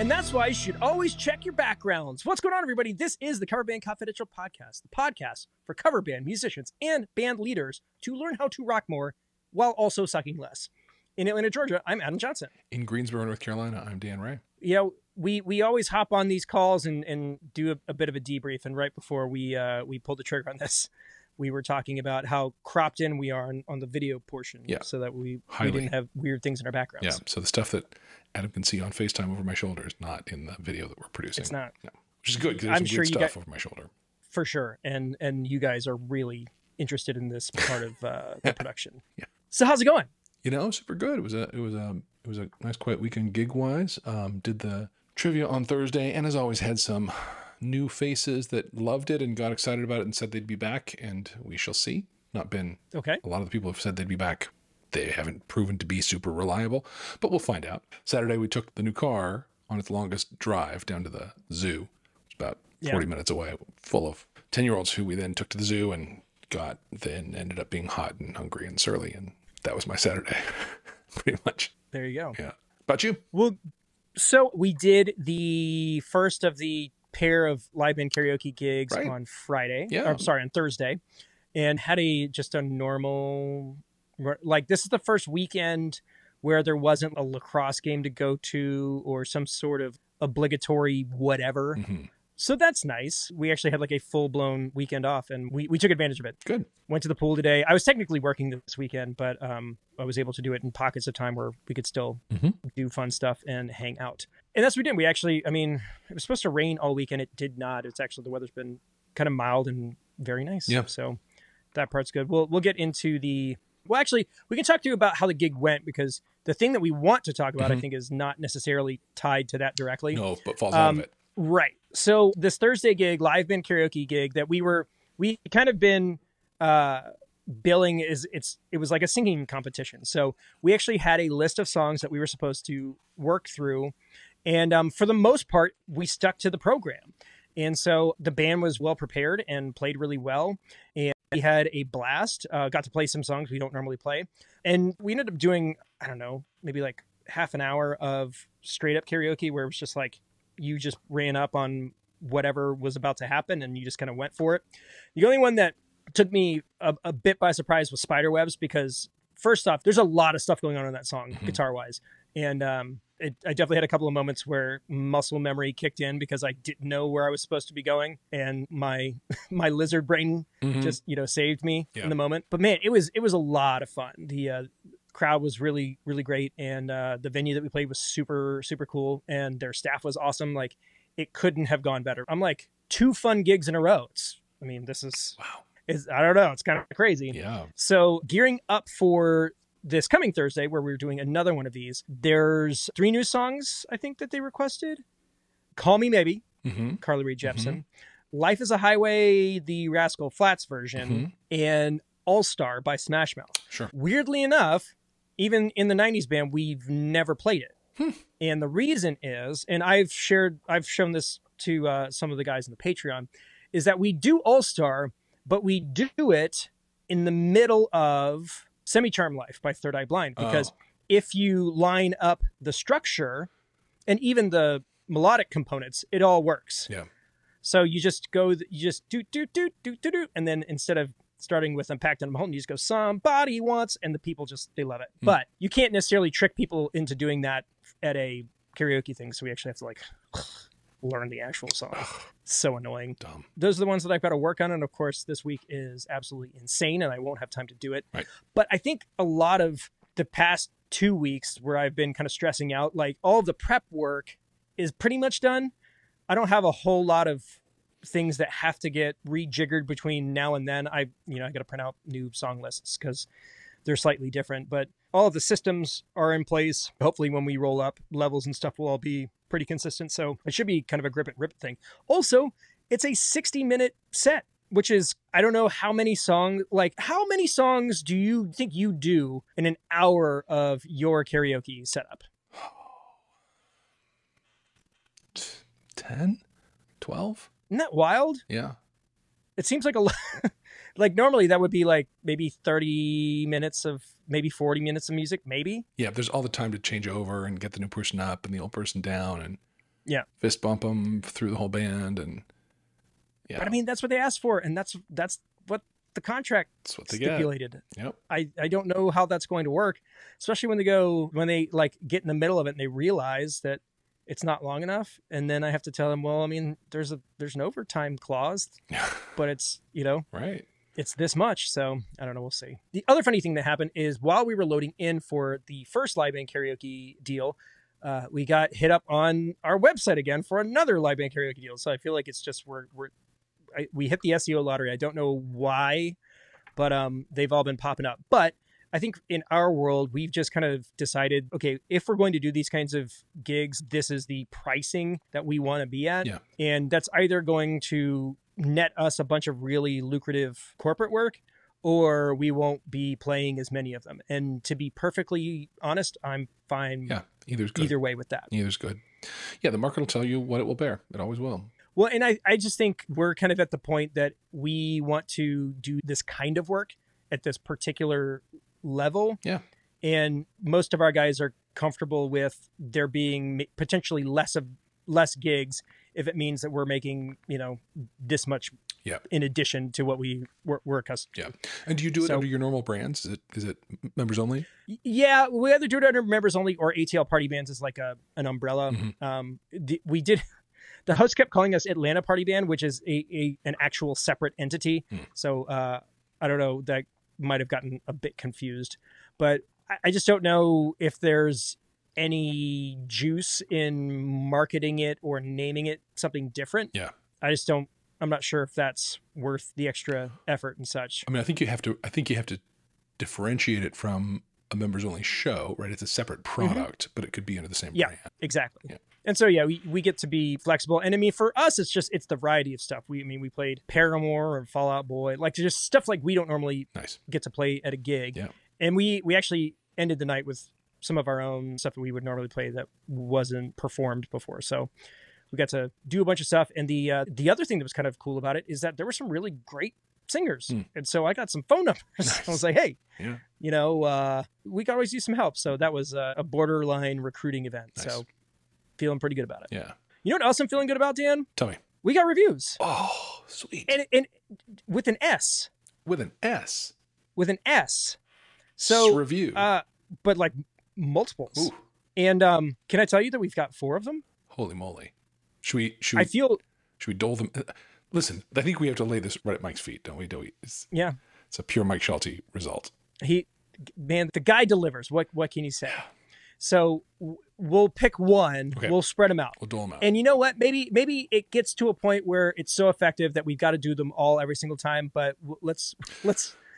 And that's why you should always check your backgrounds. What's going on, everybody? This is the Coverbandconfidential Podcast, the podcast for cover band musicians and band leaders to learn how to rock more while also sucking less. In Atlanta, Georgia, I'm Adam Johnson. In Greensboro, North Carolina, I'm Dan Ray. You know, we always hop on these calls and do a bit of a debrief. And right before we pulled the trigger on this, we were talking about how cropped in we are on the video portion, so that we didn't have weird things in our backgrounds. Yeah, so the stuff that Adam can see on FaceTime over my shoulder is not in the video that we're producing. It's not. No, which is good because there's some good stuff over my shoulder. For sure, and you guys are really interested in this part of the production. Yeah. So how's it going? You know, super good. It was a nice quiet weekend gig wise. Did the trivia on Thursday, and as always had some new faces that loved it and got excited about it and said they'd be back, and we shall see. Not been okay. A lot of the people have said they'd be back. They haven't proven to be super reliable, but we'll find out. Saturday, we took the new car on its longest drive down to the zoo. It's about 40 minutes away, full of 10-year-olds who we then took to the zoo and then ended up being hot and hungry and surly. And that was my Saturday, pretty much. There you go. Yeah. About you? Well, so we did the first of the pair of live band karaoke gigs on Friday. Yeah. Or, sorry, on Thursday. And had just a normal... Like, this is the first weekend where there wasn't a lacrosse game to go to or some sort of obligatory whatever. Mm-hmm. So that's nice. We actually had like a full-blown weekend off, and we took advantage of it. Good. Went to the pool today. I was technically working this weekend, but I was able to do it in pockets of time where we could still do fun stuff and hang out. And that's what we did. We actually, it was supposed to rain all weekend. It did not. It's actually, the weather's been kind of mild and very nice. Yeah. So that part's good. We'll get into the... Well, actually, we can talk to you about how the gig went, because the thing that we want to talk about, I think, is not necessarily tied to that directly. No, but falls out of it. Right. So this Thursday gig, live band karaoke gig that we kind of been billing it was like a singing competition. So we actually had a list of songs that we were supposed to work through. And for the most part, we stuck to the program. And so the band was well prepared and played really well. And we had a blast, got to play some songs we don't normally play. And we ended up doing, I don't know, maybe like half an hour of straight up karaoke where it was just like, you just ran up on whatever was about to happen and you just kind of went for it. The only one that took me a bit by surprise was Spiderwebs, because first off, there's a lot of stuff going on in that song, guitar wise. And I definitely had a couple of moments where muscle memory kicked in because I didn't know where I was supposed to be going, and my lizard brain just saved me in the moment. But man, it was a lot of fun. The crowd was really, really great, and the venue that we played was super, super cool, and their staff was awesome. Like, it couldn't have gone better. I'm like, 2 fun gigs in a row. This is wow. I don't know. It's kind of crazy. Yeah. So gearing up for this coming Thursday, where we're doing another one of these, there's 3 new songs, I think, that they requested. Call Me Maybe, Carly Rae Jepsen. Life is a Highway, the Rascal Flatts version, and All Star by Smash Mouth. Sure. Weirdly enough, even in the 90s band, we've never played it. And the reason is, and I've shown this to some of the guys in the Patreon, is that we do All Star, but we do it in the middle of Semi-Charmed Life by Third Eye Blind, because if you line up the structure and even the melodic components, it all works. Yeah. So you just do, and then instead of starting with Unpacked and Mahone, you just go, somebody wants, and the people they love it. But you can't necessarily trick people into doing that at a karaoke thing. So we actually have to learn the actual song. So annoying. Dumb. Those are the ones that I've got to work on. And of course, this week is absolutely insane and I won't have time to do it. Right. But I think a lot of the past 2 weeks where I've been kind of stressing out, like all of the prep work is pretty much done. I don't have a whole lot of things that have to get rejiggered between now and then. I got to print out new song lists because they're slightly different, but all of the systems are in place. Hopefully when we roll up, levels and stuff will all be pretty consistent. So it should be kind of a grip it, rip it thing. Also, it's a 60-minute set, which is, I don't know how many songs do you think you do in an hour of your karaoke setup? 10? 12? Isn't that wild? Yeah. It seems like a lot. Like normally that would be like maybe 30 minutes of, maybe 40 minutes of music, maybe. Yeah, there's all the time to change over and get the new person up and the old person down. And Yeah. fist bump them through the whole band, and yeah. But I mean, that's what they asked for, and that's what the contract stipulated. Yep. I don't know how that's going to work, especially when they like get in the middle of it and they realize that it's not long enough, and then I have to tell them, well, I mean, there's an overtime clause, but it's, right. It's this much. So I don't know. We'll see. The other funny thing that happened is while we were loading in for the first live band karaoke deal, we got hit up on our website again for another live band karaoke deal. So I feel like it's just we hit the SEO lottery. I don't know why, but they've all been popping up. But I think in our world, we've just kind of decided, okay, if we're going to do these kinds of gigs, this is the pricing that we want to be at. Yeah. And that's either going to net us a bunch of really lucrative corporate work, or we won't be playing as many of them. And to be perfectly honest, I'm fine. Yeah, either's good. Either way with that. Either's good. Yeah, the market will tell you what it will bear. It always will. Well, and I just think we're kind of at the point that we want to do this kind of work at this particular level. Yeah. And most of our guys are comfortable with there being potentially less gigs if it means that we're making, this much in addition to what we're accustomed to. Yeah. And do you do it under your normal brands? Is it members only? Yeah, we either do it under members only or ATL Party Bands is like an umbrella. Mm-hmm. We did. The host kept calling us Atlanta Party Band, which is an actual separate entity. So I don't know, that might have gotten a bit confused, but I just don't know if there's any juice in marketing it or naming it something different. Yeah. I'm not sure if that's worth the extra effort and such. I mean, I think you have to differentiate it from a members only show, right? It's a separate product, but it could be under the same brand. Exactly. Yeah. And so, we get to be flexible. And I mean, for us, it's the variety of stuff. We played Paramore and Fall Out Boy, like just stuff like we don't normally get to play at a gig. Yeah. And we actually ended the night with some of our own stuff that we would normally play that wasn't performed before. So we got to do a bunch of stuff. And the other thing that was kind of cool about it is that there were some really great singers. And so I got some phone numbers. Nice. I was like, hey, we could always use some help. So that was a borderline recruiting event. Nice. So feeling pretty good about it. Yeah. You know what else I'm feeling good about, Dan? Tell me. We got reviews. Oh, sweet. And with an S. With an S. With an S. So review. But like multiples. Ooh. And can I tell you that we've got 4 of them? Holy moly. Should we dole them? Listen, I think we have to lay this right at Mike's feet, don't we? It's a pure Mike Schulte result. The guy delivers. What can you say? Yeah. So we'll pick one. Okay. We'll spread them out. We'll dole them out. And you know what? Maybe it gets to a point where it's so effective that we've got to do them all every single time. But let's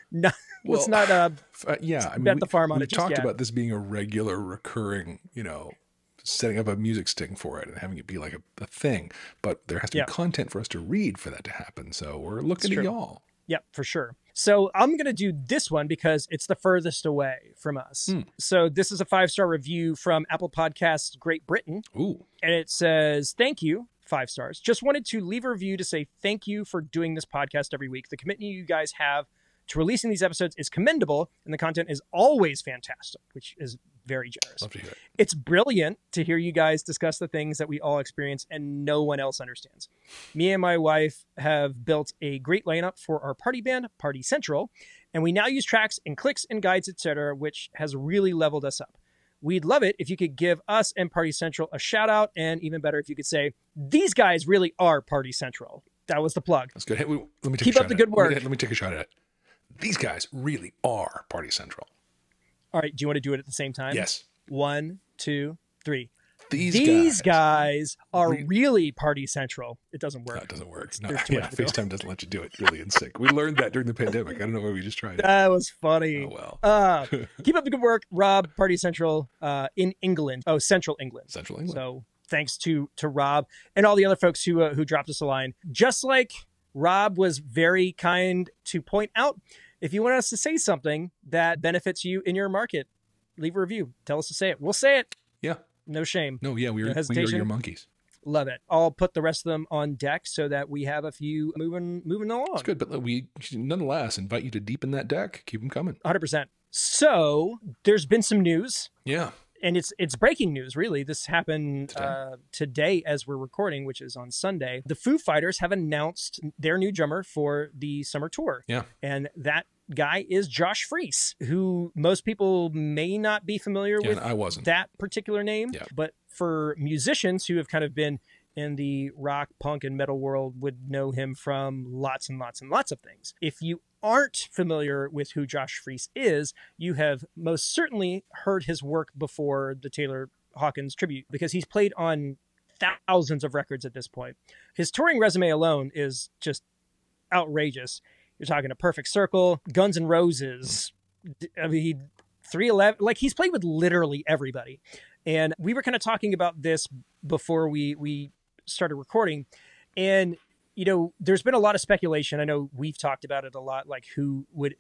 not bet the farm on it. We've talked about this being a regular, recurring, setting up a music sting for it and having it be like a thing. But there has to be content for us to read for that to happen. So we're looking at y'all. Yeah, for sure. So I'm going to do this one because it's the furthest away from us. So this is a 5-star review from Apple Podcasts Great Britain. Ooh. And it says, thank you, 5 stars. Just wanted to leave a review to say thank you for doing this podcast every week. The commitment you guys have to releasing these episodes is commendable, and the content is always fantastic, which is very generous. Love to hear it. It's brilliant to hear you guys discuss the things that we all experience and no one else understands. Me and my wife have built a great lineup for our party band, Party Central, and we now use tracks and clicks and guides, etc., which has really leveled us up. We'd love it if you could give us and Party Central a shout out, and even better if you could say, these guys really are Party Central. That was the plug. That's good. Hey, let me keep up the good work. Let me take a shot at it. These guys really are Party Central. All right. Do you want to do it at the same time? Yes. 1, 2, 3. These guys are really Party Central. It doesn't work. No, it doesn't work. No, FaceTime doesn't let you do it really in sync. We learned that during the pandemic. I don't know why we just tried it. That was funny. Oh, well. Keep up the good work, Rob, Party Central in England. Oh, Central England. Central England. So thanks to Rob and all the other folks who dropped us a line. Just like Rob was very kind to point out, if you want us to say something that benefits you in your market, leave a review. Tell us to say it. We'll say it. Yeah. No shame. No, yeah, we are your monkeys. Love it. I'll put the rest of them on deck so that we have a few moving along. That's good, but we nonetheless invite you to deepen that deck. Keep them coming. 100%. So there's been some news. Yeah. and it's breaking news, really. This happened today as we're recording, which is on Sunday. The Foo Fighters have announced their new drummer for the summer tour. Yeah. And that guy is Josh Freese, who most people may not be familiar with. I wasn't. That particular name. Yeah. But for musicians who have kind of been in the rock, punk, and metal world would know him from lots and lots and lots of things. If you aren't familiar with who Josh Freese is, you have most certainly heard his work before the Taylor Hawkins tribute, because he's played on thousands of records at this point. His touring resume alone is just outrageous. You're talking A Perfect Circle, Guns N' Roses, I mean, 311, like he's played with literally everybody. And we were kind of talking about this before we started recording. And you know, there's been a lot of speculation. I know we've talked about it a lot, like who would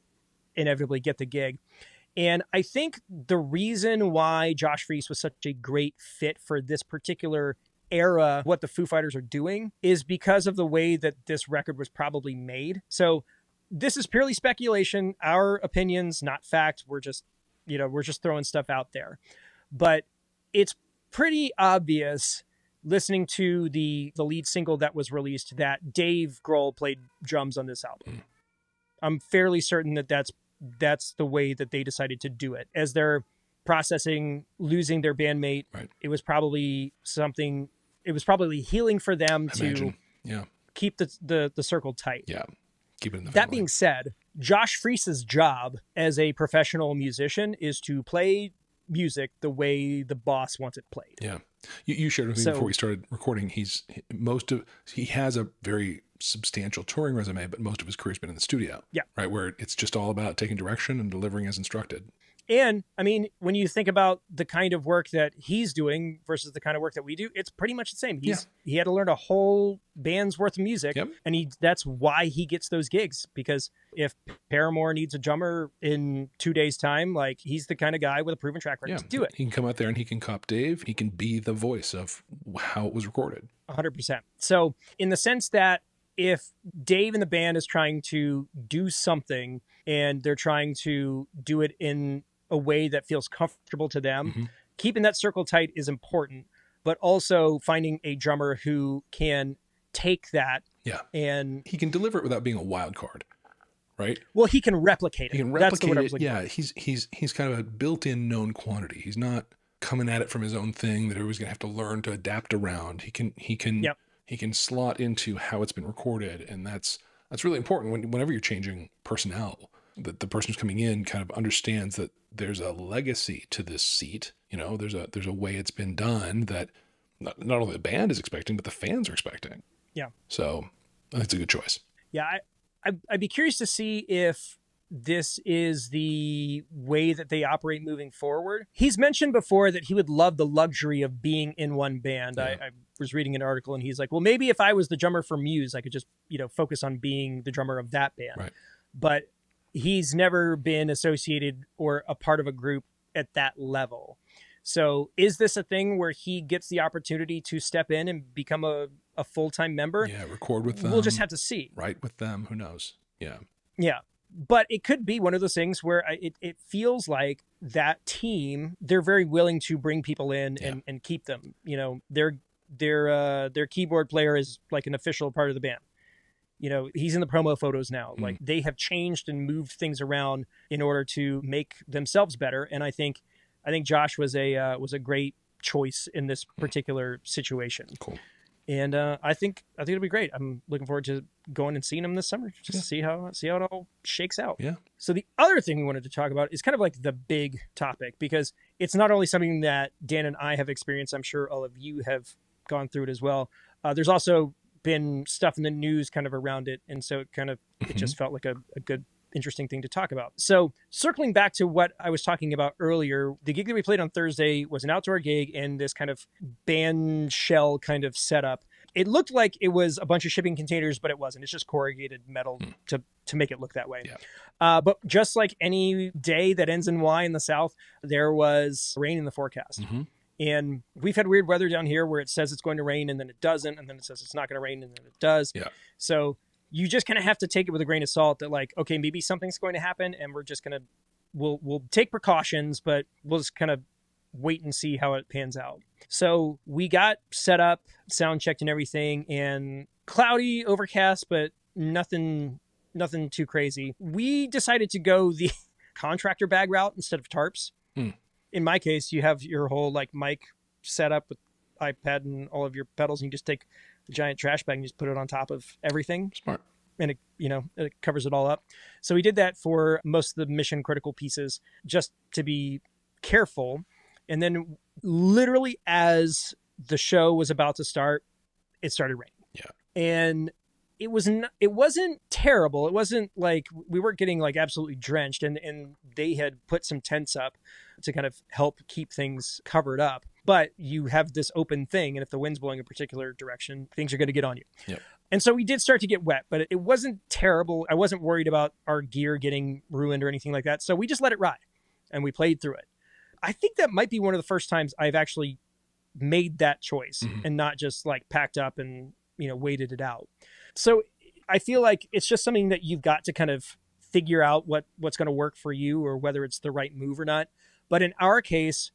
inevitably get the gig. And I think the reason why Josh Freese was such a great fit for this particular era, what the Foo Fighters are doing, is because of the way that this record was probably made. So this is purely speculation, our opinions, not fact. We're just throwing stuff out there. But it's pretty obvious, listening to the lead single that was released, that Dave Grohl played drums on this album. I'm fairly certain that that's the way that they decided to do it. As they're processing losing their bandmate, right. It was probably healing for them to keep the circle tight. Yeah. Keep it in the That being said, Josh Freese's job as a professional musician is to play music the way the boss wants it played. Yeah. You shared with me before we started recording, he has a very substantial touring resume, but most of his career's been in the studio. Yeah. Right. Where it's just all about taking direction and delivering as instructed. And I mean, when you think about the kind of work that he's doing versus the kind of work that we do, it's pretty much the same. He had to learn a whole band's worth of music, and that's why he gets those gigs. Because if Paramore needs a drummer in 2 days' time, like he's the kind of guy with a proven track record to do it. He can come out there and he can cop Dave. He can be the voice of how it was recorded. 100%. So in the sense that if Dave and the band is trying to do something and they're trying to do it in a way that feels comfortable to them, keeping that circle tight is important, but also finding a drummer who can take that and he can deliver it without being a wild card, right? Well, he can replicate it. He can replicate That's the word I was looking for. He's kind of a built-in known quantity. He's not coming at it from his own thing that everybody's gonna have to learn to adapt around. He can slot into how it's been recorded, and that's really important whenever you're changing personnel. That the person who's coming in kind of understands that there's a legacy to this seat. You know, there's a way it's been done that not only the band is expecting, but the fans are expecting. Yeah. So I think it's a good choice. Yeah. I'd be curious to see if this is the way that they operate moving forward. He's mentioned before that he would love the luxury of being in one band. Yeah. I was reading an article and he's like, well, maybe if I was the drummer for Muse, I could just, focus on being the drummer of that band. Right. But he's never been associated or a part of a group at that level. So is this a thing where he gets the opportunity to step in and become a full-time member? Yeah, record with them. We'll just have to see. Write with them. Who knows? Yeah. Yeah. But it could be one of those things where it feels like that team, they're very willing to bring people in and keep them. Their keyboard player is like an official part of the band. He's in the promo photos now. Like they have changed and moved things around in order to make themselves better. And I think Josh was a great choice in this particular situation. Cool. And I think it'll be great. I'm looking forward to going and seeing him this summer, just to see how it all shakes out. Yeah. So the other thing we wanted to talk about is kind of like the big topic, because it's not only something that Dan and I have experienced. I'm sure all of you have gone through it as well. There's also been stuff in the news kind of around it, and so it just felt like a good, interesting thing to talk about. So circling back to what I was talking about earlier, the gig that we played on Thursday was an outdoor gig in this kind of band shell kind of setup. It looked like it was a bunch of shipping containers, but it wasn't. It's just corrugated metal to make it look that way. Yeah. But just like any day that ends in Y in the South, there was rain in the forecast. And we've had weird weather down here where it says it's going to rain and then it doesn't, and then it says it's not going to rain and then it does. Yeah. So you just kind of have to take it with a grain of salt that, like, okay, maybe something's going to happen and we're just going to, we'll take precautions, but we'll just kind of wait and see how it pans out. So we got set up, sound checked and everything, and cloudy, overcast, but nothing too crazy. We decided to go the contractor bag route instead of tarps. In my case, you have your whole like mic set up with iPad and all of your pedals, and you just take the giant trash bag and just put it on top of everything. Smart. And it covers it all up. So we did that for most of the mission critical pieces just to be careful. And then literally as the show was about to start, it started raining. Yeah. And it wasn't terrible. It wasn't like we weren't getting like absolutely drenched, and they had put some tents up to kind of help keep things covered up. But you have this open thing, and if the wind's blowing a particular direction, things are going to get on you. Yep. And so we did start to get wet, but it wasn't terrible. I wasn't worried about our gear getting ruined or anything like that. So we just let it ride and we played through it. I think that might be one of the first times I've actually made that choice and not just like packed up and, waited it out. So I feel like it's just something that you've got to kind of figure out what's going to work for you or whether it's the right move or not. But in our case,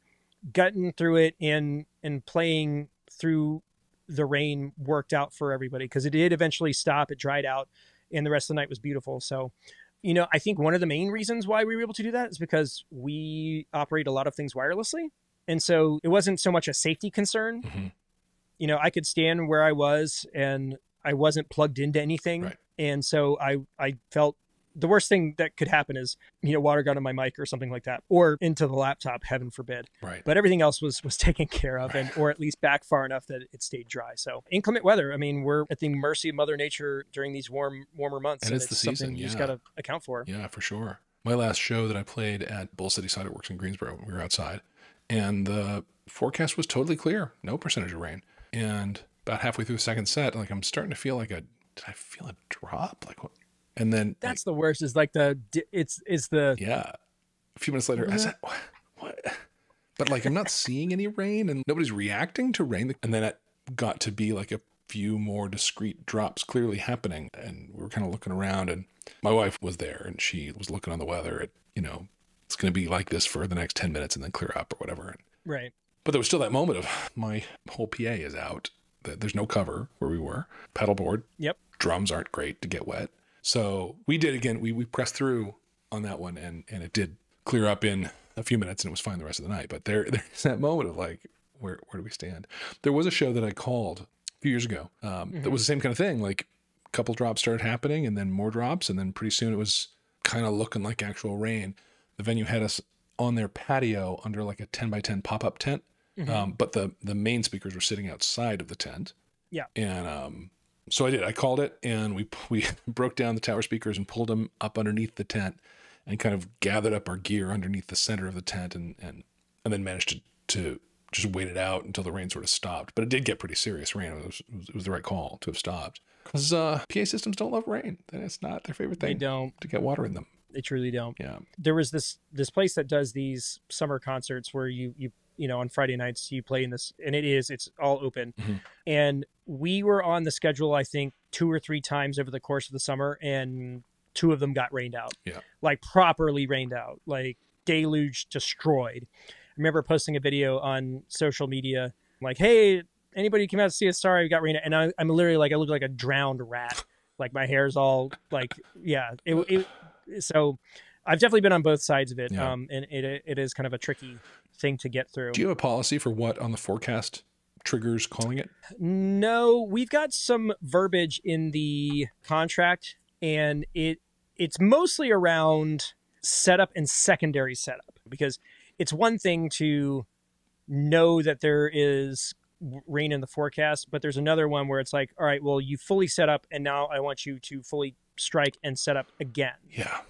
gutting through it and playing through the rain worked out for everybody because it did eventually stop. It dried out and the rest of the night was beautiful. So, I think one of the main reasons why we were able to do that is because we operate a lot of things wirelessly. And so it wasn't so much a safety concern. I could stand where I was and I wasn't plugged into anything. Right. And so I felt the worst thing that could happen is, water got on my mic or something like that, or into the laptop, heaven forbid. Right. But everything else was taken care of or at least back far enough that it stayed dry. So inclement weather. I mean, we're at the mercy of Mother Nature during these warmer months. And it's the season. Something you just got to account for. Yeah, for sure. My last show that I played at Bull City Cider Works in Greensboro, we were outside and the forecast was totally clear. No percentage of rain. And about halfway through the second set, like I'm starting to feel did I feel a drop? Like what? And then that's the worst is like it's the yeah. A few minutes later, I said, what? But like I'm not seeing any rain and nobody's reacting to rain. And then it got to be like a few more discrete drops clearly happening. And we were kind of looking around and my wife was there and she was looking on the weather at, it's going to be like this for the next 10 minutes and then clear up or whatever. Right. But there was still that moment of my whole PA is out. There's no cover where we were. Pedalboard. Yep. Drums aren't great to get wet. So we did again. We pressed through on that one and it did clear up in a few minutes and it was fine the rest of the night. But there's that moment of like, where do we stand? There was a show that I called a few years ago that was the same kind of thing. Like a couple drops started happening and then more drops. And then pretty soon it was kind of looking like actual rain. The venue had us on their patio under like a 10x10 pop-up tent. But the main speakers were sitting outside of the tent. Yeah. And so I did. I called it and we broke down the tower speakers and pulled them up underneath the tent and kind of gathered up our gear underneath the center of the tent and then managed to just wait it out until the rain sort of stopped. But it did get pretty serious rain. It was the right call to have stopped. Because PA systems don't love rain. It's not their favorite thing. They don't. To get water in them. They truly don't. Yeah. There was this place that does these summer concerts where you on Friday nights you play in this, and it's all open. And we were on the schedule, I think 2 or 3 times over the course of the summer, and 2 of them got rained out. Yeah. Like properly rained out, like deluge destroyed. I remember posting a video on social media, like, hey, anybody come out to see us? Sorry, we got rained out. And I'm literally like, I look like a drowned rat. Like my hair's all like, yeah. So I've definitely been on both sides of it. Yeah. And it is kind of a tricky thing to get through. Do you have a policy for what on the forecast triggers calling it? No, we've got some verbiage in the contract, and it's mostly around setup and secondary setup, because it's one thing to know that there is rain in the forecast, but there's another one where it's like, all right, well, you fully set up and now I want you to fully strike and set up again. Yeah.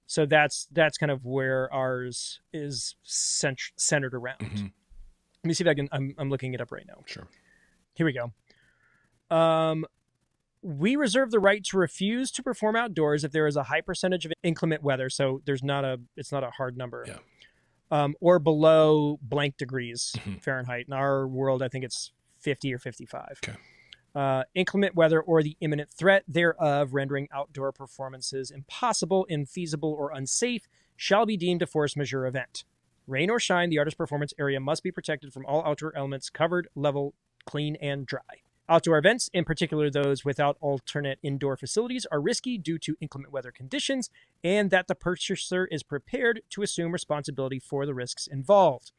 So that's kind of where ours is centered around. Let me see if I can, I'm looking it up right now. Sure. Here we go. We reserve the right to refuse to perform outdoors if there is a high percentage of inclement weather. So it's not a hard number. Yeah. Or below blank degrees Fahrenheit. In our world, I think it's 50 or 55. Okay. Inclement weather or the imminent threat thereof rendering outdoor performances impossible, infeasible, or unsafe shall be deemed a force majeure event. Rain or shine, the artist performance area must be protected from all outdoor elements, covered, level, clean, and dry. Outdoor events, in particular those without alternate indoor facilities, are risky due to inclement weather conditions, and that the purchaser is prepared to assume responsibility for the risks involved.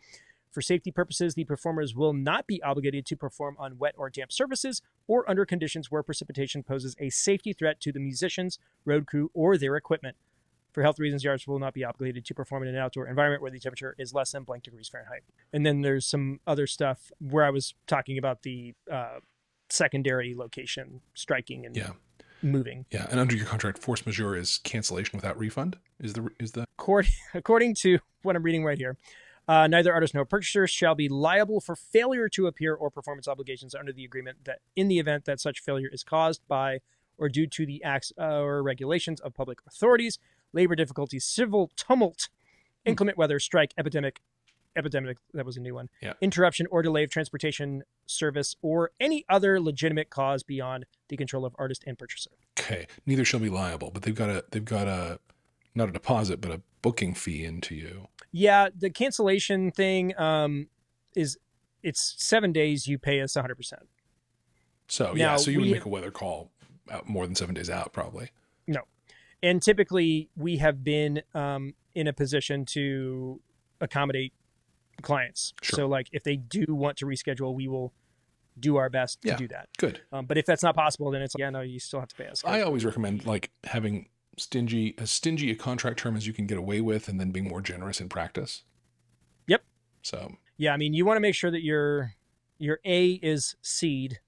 For safety purposes, the performers will not be obligated to perform on wet or damp surfaces or under conditions where precipitation poses a safety threat to the musicians, road crew, or their equipment. For health reasons, the artist will not be obligated to perform in an outdoor environment where the temperature is less than blank degrees Fahrenheit. And then there's some other stuff where I was talking about the secondary location striking and moving. Yeah, and under your contract, force majeure is cancellation without refund. Is the according to what I'm reading right here, neither artist nor purchaser shall be liable for failure to appear or performance obligations under the agreement that in the event that such failure is caused by or due to the acts or regulations of public authorities, labor difficulties, civil tumult, inclement weather, strike, epidemic, that was a new one, interruption or delay of transportation service, or any other legitimate cause beyond the control of artist and purchaser. Okay, neither shall be liable, but they've got a not a deposit, but a booking fee into you. Yeah, the cancellation thing it's 7 days. You pay us 100%. So now, so you wouldn't make a weather call out more than 7 days out, probably. No, and typically we have been in a position to accommodate clients. Sure. So like if they do want to reschedule, we will do our best to do that. Good. But if that's not possible, then it's no, you still have to pay us. I always recommend like having as stingy a contract term as you can get away with, and then being more generous in practice. Yep. So yeah, I mean, you want to make sure that your A is seed.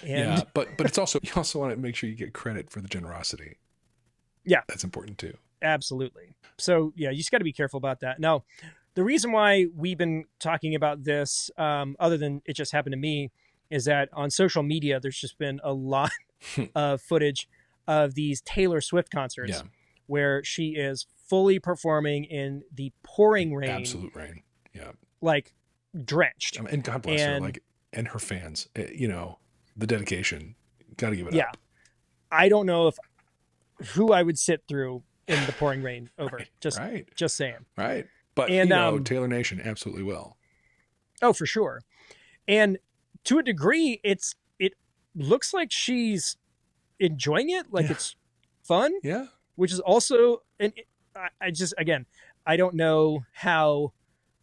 And but it's also, you also want to make sure you get credit for the generosity. Yeah. That's important too. Absolutely. So yeah, you just got to be careful about that. Now, the reason why we've been talking about this, other than it just happened to me, is that on social media, there's just been a lot of footage of these Taylor Swift concerts where she is fully performing in the pouring rain. Absolute rain. Yeah. Like drenched. And God bless her, like, and her fans, you know, the dedication, got to give it up. I don't know who I would sit through in the pouring rain over. Just saying. Right. But, you know, Taylor Nation absolutely will. Oh, for sure. And to a degree, it looks like she's enjoying it. Like it's fun. Yeah. Which is also, and I don't know how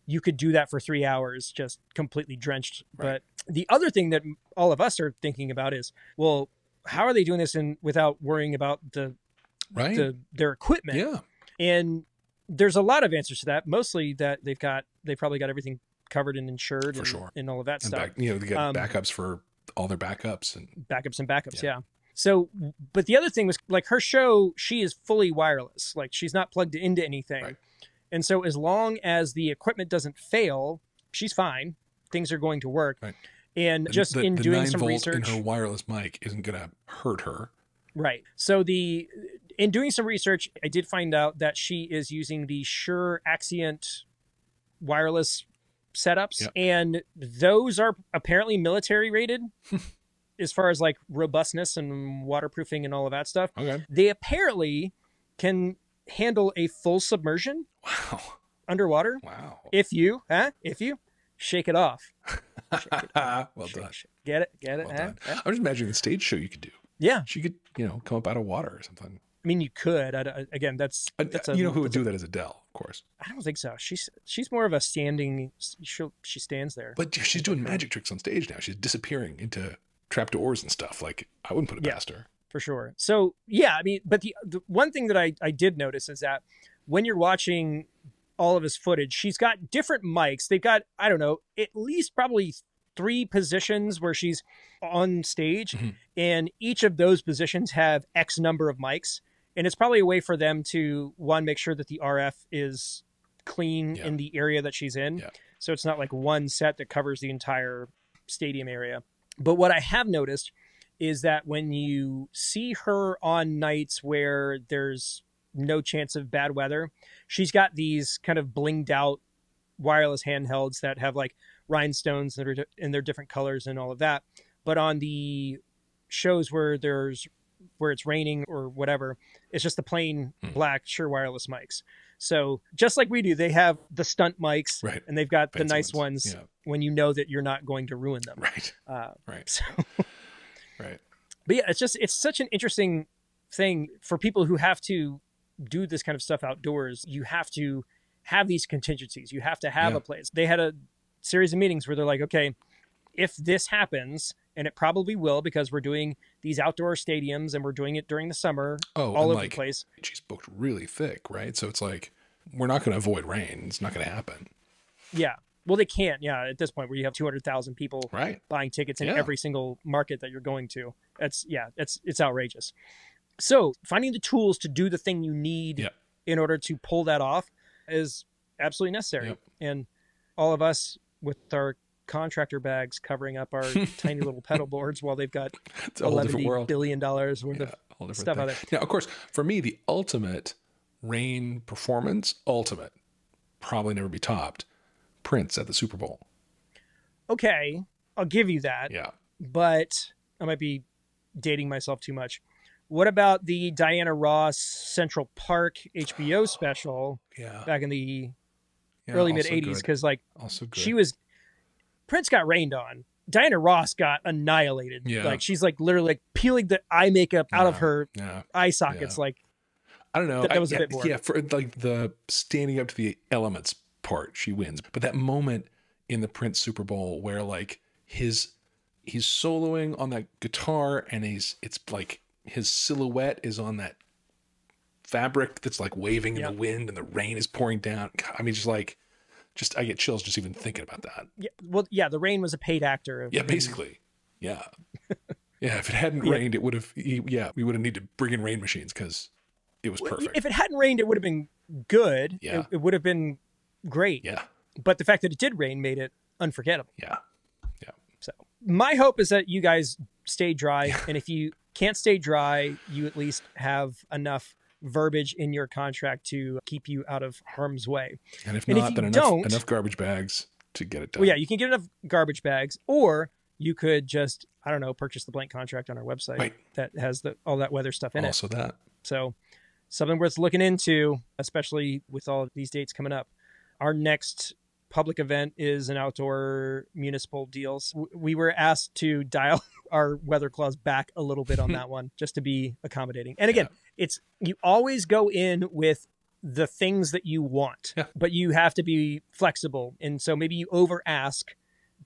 you could do that for 3 hours, just completely drenched. Right. But the other thing that all of us are thinking about is, well, how are they doing this without worrying about their equipment? Yeah. And there's a lot of answers to that. Mostly that they probably got everything covered and insured and all of that stuff. They got backups for all their backups and backups. Yeah. So, but the other thing was like her show, she is fully wireless. Like she's not plugged into anything. Right. And so as long as the equipment doesn't fail, she's fine. Things are going to work. Right. And just in doing some research, in her wireless mic isn't going to hurt her. Right. So in doing some research, I did find out that she is using the Shure Axient wireless setups, and those are apparently military rated as far as like robustness and waterproofing and all of that stuff. Okay. They apparently can handle a full submersion. Wow. Underwater. Wow. If you shake it off. Well done. Get it? Well done. I'm just imagining the stage show you could do. Yeah. She could, come up out of water or something. I mean, you could. Again, that's who would do that is Adele, of course. I don't think so. She's more of a standing. She stands there. But she's doing magic tricks on stage now. She's disappearing into trapdoors and stuff. Like I wouldn't put it past her. For sure. So yeah, I mean, but the one thing that I did notice is that when you're watching all of his footage, she's got different mics. They've got, I don't know, at least probably 3 positions where she's on stage, and each of those positions have X number of mics. And it's probably a way for them to, one, make sure that the RF is clean in the area that she's in. Yeah. So it's not like one set that covers the entire stadium area. But what I have noticed is that when you see her on nights where there's no chance of bad weather, she's got these kind of blinged out wireless handhelds that have like rhinestones that are in their different colors and all of that. But on the shows where it's raining or whatever, it's just the plain black Shure wireless mics. So just like we do, they have the stunt mics, Right. and they've got the Fancy nice ones Yeah. when you know that you're not going to ruin them. Right. Right. So, Right. but yeah, it's such an interesting thing for people who have to do this kind of stuff outdoors. You have to have these contingencies. You have to have a place. They had a series of meetings where they're like, okay, if this happens, and it probably will because we're doing these outdoor stadiums and we're doing it during the summer all over the place. She's booked really thick, right? So it's like, we're not going to avoid rain. It's not going to happen. Yeah. Well, they can't. Yeah. At this point where you have 200,000 people buying tickets in every single market that you're going to. It's outrageous. So finding the tools to do the thing you need in order to pull that off is absolutely necessary. Yep. And all of us with our contractor bags covering up our tiny little pedal boards while they've got $11 billion worth of stuff out there. Now, of course, for me, the ultimate rain performance, probably never be topped, Prince at the Super Bowl. Okay, I'll give you that. Yeah. But I might be dating myself too much. What about the Diana Ross Central Park HBO special back in the early mid 80s? Because Prince got rained on. Diana Ross got annihilated. Yeah. Like she's like literally like peeling the eye makeup out of her eye sockets. Like, I don't know. That was a bit more. Yeah, for like the standing up to the elements part, she wins. But that moment in the Prince Super Bowl where like he's soloing on that guitar and it's like his silhouette is on that fabric that's like waving in the wind and the rain is pouring down. I mean, I get chills just even thinking about that. Yeah. Well, yeah, the rain was a paid actor. Yeah, basically. Yeah. Yeah. If it hadn't rained, it would have, we would have needed to bring in rain machines because it was perfect. If it hadn't rained, it would have been good. Yeah. It would have been great. Yeah. But the fact that it did rain made it unforgettable. Yeah. Yeah. So my hope is that you guys stay dry. And if you can't stay dry, you at least have enough verbiage in your contract to keep you out of harm's way. And if not, then enough garbage bags to get it done. Well, yeah, you can get enough garbage bags, or you could just, I don't know, purchase the blank contract on our website that has all that weather stuff in it. Also that. So something worth looking into, especially with all of these dates coming up. Our next public event is an outdoor municipal deals. We were asked to dial our weather clause back a little bit on that one, just to be accommodating. And again, you always go in with the things that you want, but you have to be flexible. And so maybe you over ask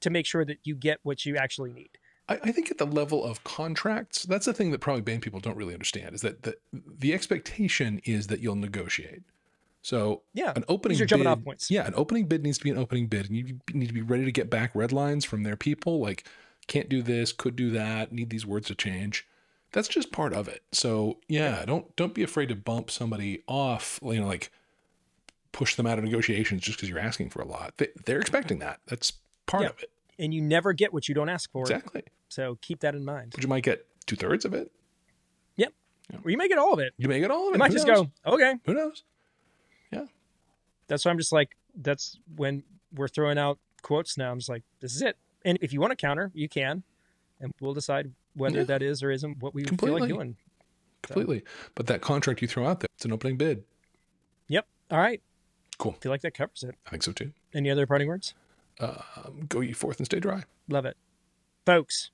to make sure that you get what you actually need. I think at the level of contracts, that's the thing that probably band people don't really understand, is that the expectation is that you'll negotiate. So an opening these are jumping off points. Yeah, an opening bid needs to be an opening bid, and you need to be ready to get back red lines from their people, like can't do this, could do that, need these words to change. That's just part of it. So don't be afraid to bump somebody off, like push them out of negotiations just because you're asking for a lot. They're expecting that. That's part of it. And you never get what you don't ask for. Exactly. So keep that in mind. But you might get 2/3 of it. Yep. Yeah. Or you may get all of it. You may get all of it. You might just go, okay. Who knows? Yeah. That's why I'm just like, that's when we're throwing out quotes now. I'm just like, this is it. And if you want to counter, you can. And we'll decide whether that is or isn't what we feel like doing. Completely. But that contract you throw out there, it's an opening bid. Yep. All right. Cool. I feel like that covers it. I think so too. Any other parting words? Go ye forth and stay dry. Love it. Folks,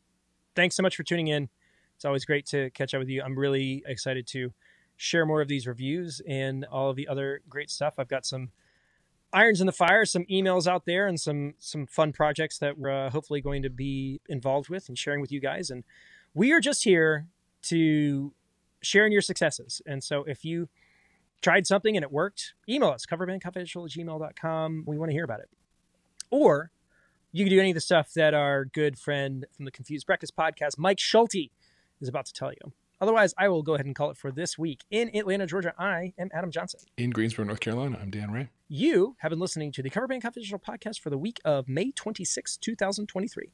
thanks so much for tuning in. It's always great to catch up with you. I'm really excited to share more of these reviews and all of the other great stuff. I've got some irons in the fire, some emails out there, and some fun projects that we're hopefully going to be involved with and sharing with you guys. And we are just here to share in your successes. And so if you tried something and it worked, email us, coverbandconfidential@gmail.com. We want to hear about it. Or you can do any of the stuff that our good friend from the Confused Breakfast podcast, Mike Schulte, is about to tell you. Otherwise, I will go ahead and call it for this week. In Atlanta, Georgia, I am Adam Johnson. In Greensboro, North Carolina, I'm Dan Ray. You have been listening to the Coverband Confidential podcast for the week of May 26, 2023.